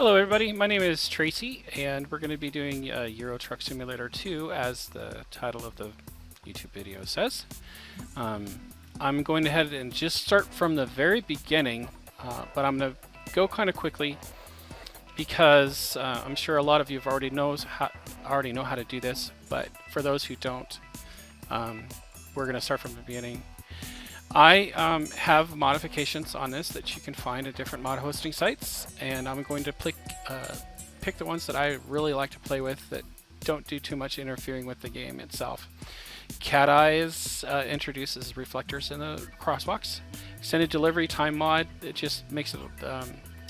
Hello everybody, my name is Tracy and we're going to be doing Euro Truck Simulator 2 as the title of the YouTube video says. I'm going ahead and just start from the very beginning, but I'm going to go kind of quickly because I'm sure a lot of you already know how to do this, but for those who don't, we're going to start from the beginning. I have modifications on this that you can find at different mod hosting sites, and I'm going to pick the ones that I really like to play with that don't do too much interfering with the game itself. Cat Eyes introduces reflectors in the crosswalks. Extended delivery time mod, it just makes it,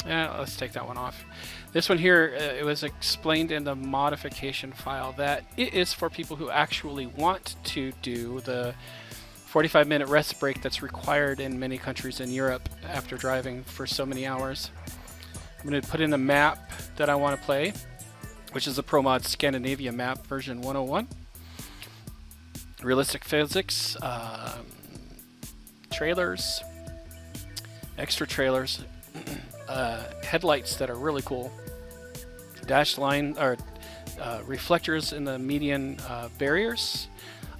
let's take that one off. This one here, it was explained in the modification file that it is for people who actually want to do the 45-minute rest break that's required in many countries in Europe after driving for so many hours. I'm going to put in the map that I want to play, which is the ProMod Scandinavia map version 101. Realistic physics, trailers, extra trailers, headlights that are really cool, dash line or reflectors in the median barriers.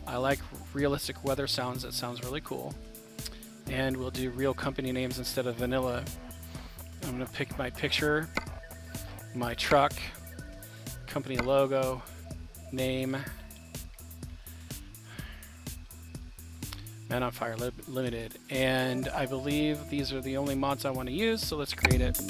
I like realistic weather sounds. That sounds really cool. And we'll do real company names instead of vanilla. I'm going to pick my picture, my truck, company logo, name, Man on Fire Limited. And I believe these are the only mods I want to use, so let's create it.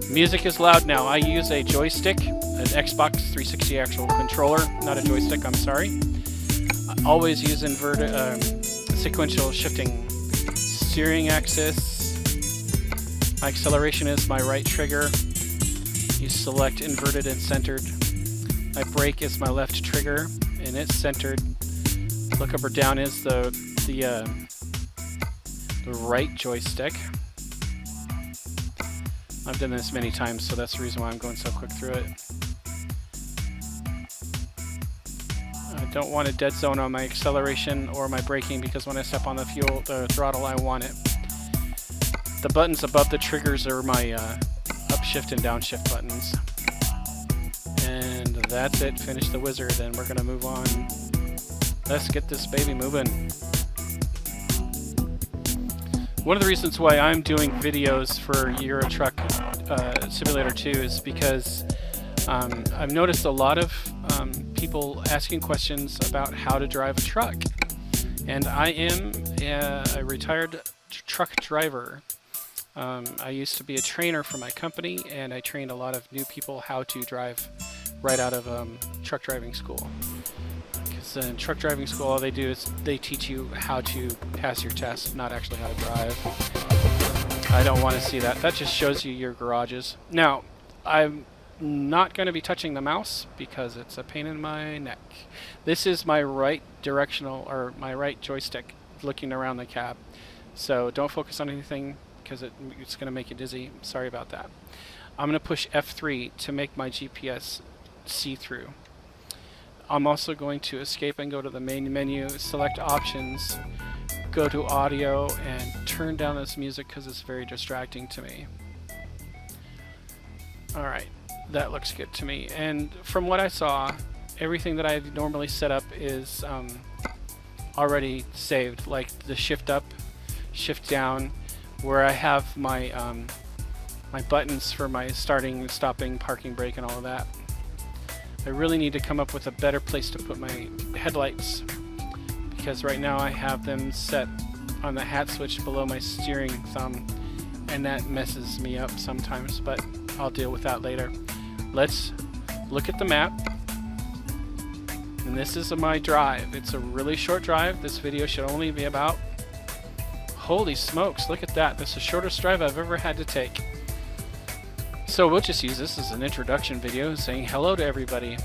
Music is loud now. I use a joystick, an Xbox 360 actual controller, not a joystick, I'm sorry. I always use inverted sequential shifting steering axis. My acceleration is my right trigger. You select inverted and centered. My brake is my left trigger, and it's centered. Look up or down is the right joystick. I've done this many times, so that's the reason why I'm going so quick through it. I don't want a dead zone on my acceleration or my braking because when I step on the throttle, I want it. The buttons above the triggers are my upshift and downshift buttons. And that's it. Finish the wizard, and we're going to move on. Let's get this baby moving. One of the reasons why I'm doing videos for Euro Truck Simulator 2 is because I've noticed a lot of people asking questions about how to drive a truck. And I am a retired truck driver. I used to be a trainer for my company, and I trained a lot of new people how to drive right out of truck driving school. Because in truck driving school, all they do is they teach you how to pass your test, not actually how to drive. I don't want to see that. That just shows you your garages. Now, I'm not going to be touching the mouse because it's a pain in my neck. This is my right directional, or my right joystick looking around the cab. So don't focus on anything because it's going to make you dizzy. Sorry about that. I'm going to push F3 to make my GPS see-through. I'm also going to escape and go to the main menu, select options, go to audio, and turn down this music because it's very distracting to me. Alright, that looks good to me. And from what I saw, everything that I normally set up is already saved, like the shift up, shift down, where I have my my buttons for my starting, stopping, parking, brake, and all of that. I really need to come up with a better place to put my headlights because right now I have them set on the hat switch below my steering thumb, and that messes me up sometimes, but I'll deal with that later. Let's look at the map, and this is my drive. It's a really short drive. This video should only be about, holy smokes, look at that. This is the shortest drive I've ever had to take. So we'll just use this as an introduction video saying hello to everybody.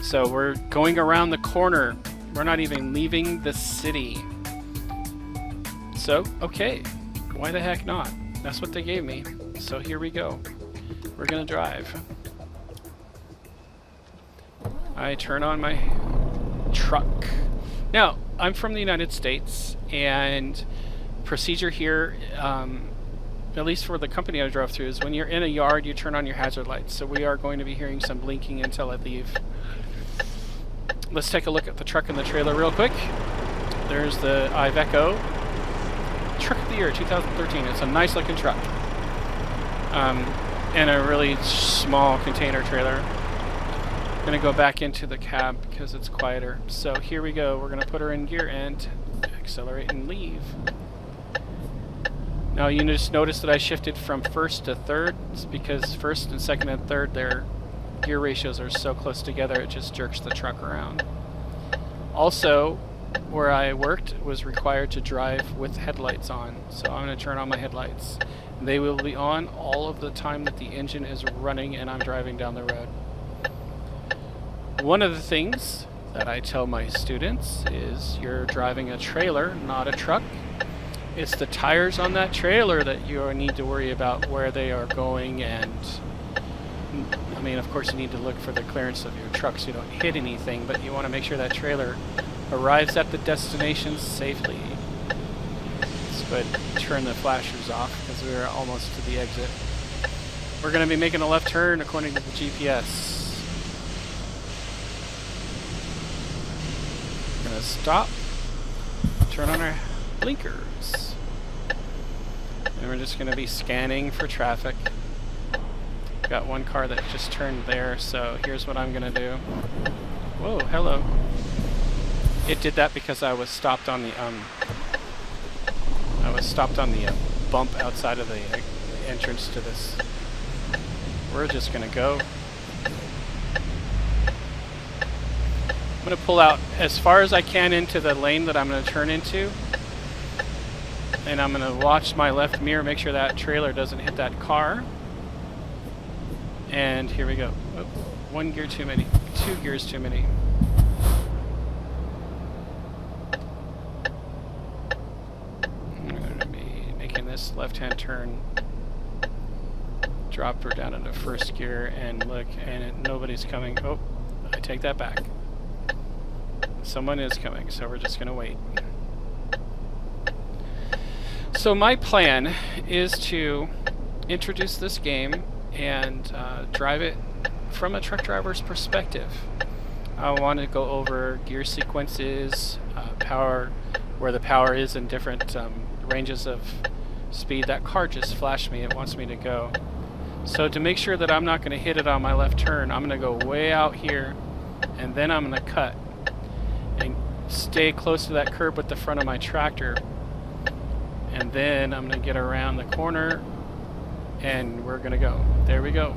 So we're going around the corner. We're not even leaving the city. So, okay, why the heck not? That's what they gave me. So here we go. We're gonna drive. I turn on my truck. Now, I'm from the United States, and procedure here at least for the company I drove through, is when you're in a yard, you turn on your hazard lights. So we are going to be hearing some blinking until I leave. Let's take a look at the truck and the trailer real quick. There's the Iveco Truck of the Year 2013. It's a nice looking truck. And a really small container trailer. I'm going to go back into the cab because it's quieter. So here we go. We're going to put her in gear and accelerate and leave. Now you just notice that I shifted from first to third. It's because first and second and third, their gear ratios are so close together it just jerks the truck around. Also, where I worked was required to drive with headlights on. So I'm going to turn on my headlights. They will be on all of the time that the engine is running and I'm driving down the road. One of the things that I tell my students is you're driving a trailer, not a truck. It's the tires on that trailer that you need to worry about where they are going, and I mean, of course you need to look for the clearance of your truck so you don't hit anything, but you want to make sure that trailer arrives at the destination safely. Let's go ahead and turn the flashers off because we're almost to the exit. We're going to be making a left turn according to the GPS. We're going to stop, turn on our blinkers, and we're just going to be scanning for traffic. Got one car that just turned there, so here's what I'm going to do. Whoa, hello. It did that because I was stopped on the bump outside of the entrance to this. We're just gonna go. I'm gonna pull out as far as I can into the lane that I'm gonna turn into, and I'm gonna watch my left mirror, make sure that trailer doesn't hit that car. And here we go. Oh, one gear too many, two gears too many. This left-hand turn, drop her down into first gear, and look, and nobody's coming. Oh, I take that back. Someone is coming, so we're just gonna wait. So my plan is to introduce this game and drive it from a truck driver's perspective. I want to go over gear sequences, power, where the power is in different ranges of speed. That car just flashed me. It wants me to go. So to make sure that I'm not going to hit it on my left turn, I'm going to go way out here, and then I'm going to cut and stay close to that curb with the front of my tractor, and then I'm going to get around the corner and we're going to go. There we go.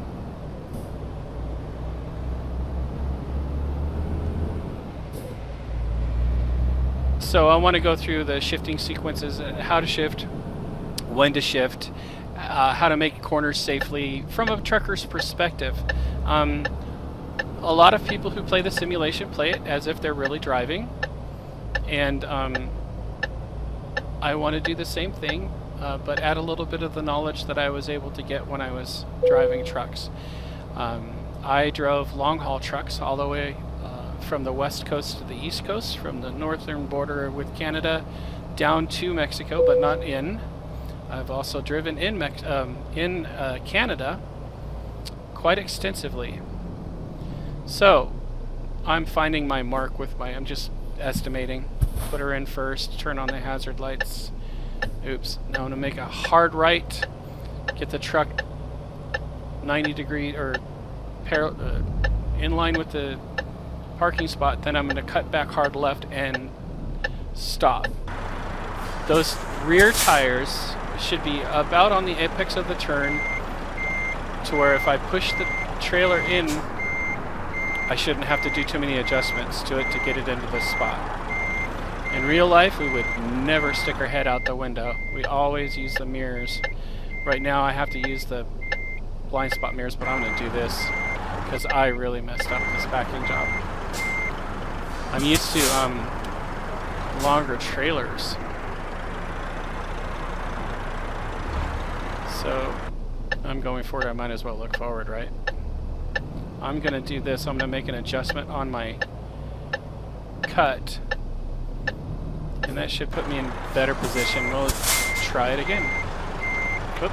So I want to go through the shifting sequences, how to shift, when to shift, how to make corners safely from a trucker's perspective. A lot of people who play the simulation play it as if they're really driving, and I want to do the same thing, but add a little bit of the knowledge that I was able to get when I was driving trucks. I drove long-haul trucks all the way from the west coast to the east coast, from the northern border with Canada down to Mexico, but not in. I've also driven in Canada quite extensively. So I'm finding my mark with my, I'm just estimating. Put her in first, turn on the hazard lights. Oops, now I'm going to make a hard right, get the truck 90 degrees or in line with the parking spot, then I'm going to cut back hard left and stop. Those rear tires should be about on the apex of the turn to where if I push the trailer in, I shouldn't have to do too many adjustments to it to get it into this spot. In real life, we would never stick our head out the window. We always use the mirrors. Right now I have to use the blind spot mirrors, but I'm going to do this because I really messed up this backing job. I'm used to longer trailers. So I'm going forward, I might as well look forward, right? I'm going to do this. I'm going to make an adjustment on my cut, and that should put me in better position. We'll try it again. Whoop.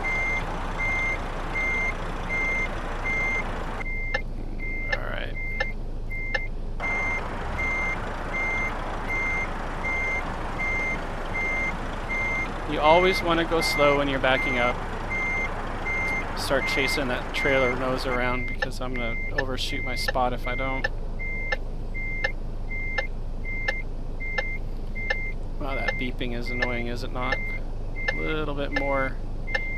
You always want to go slow when you're backing up. Start chasing that trailer nose around because I'm going to overshoot my spot if I don't. Wow, that beeping is annoying, is it not? A little bit more.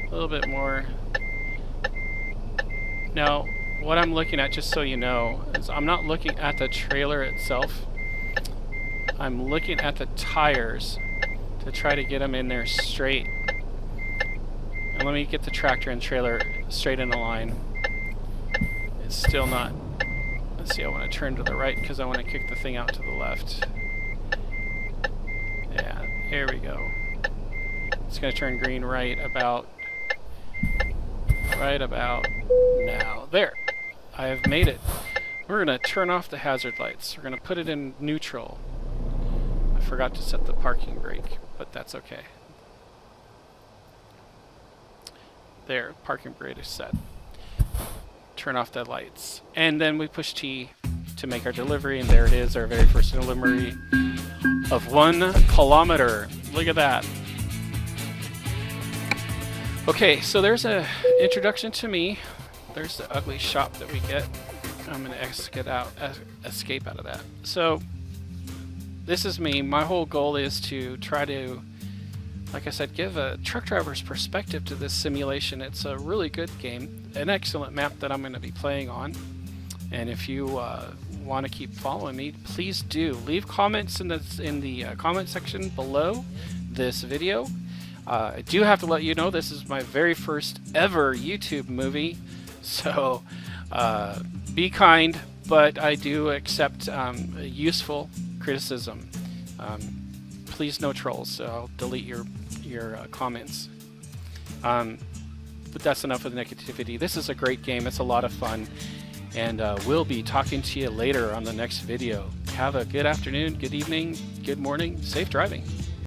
A little bit more. Now, what I'm looking at, just so you know, is I'm not looking at the trailer itself. I'm looking at the tires to try to get them in there straight. And let me get the tractor and trailer straight in a line. It's still not. Let's see, I want to turn to the right because I want to kick the thing out to the left. Yeah, there we go. It's going to turn green right about now. There. I have made it. We're going to turn off the hazard lights. We're going to put it in neutral. I forgot to set the parking brake, but that's okay. There, parking brake is set. Turn off the lights. And then we push T to make our delivery, and there it is, our very first delivery of 1 kilometer. Look at that. Okay, so there's an introduction to me. There's the ugly shop that we get. I'm going to escape out of that. So this is me. My whole goal is to try to, like I said, give a truck driver's perspective to this simulation. It's a really good game, an excellent map that I'm going to be playing on. And if you want to keep following me, please do. Leave comments in the comment section below this video. I do have to let you know this is my very first ever YouTube movie, so be kind, but I do accept useful criticism. Please no trolls, so I'll delete your comments. But that's enough of the negativity. This is a great game. It's a lot of fun, and we'll be talking to you later on the next video. Have a good afternoon, good evening, good morning. Safe driving.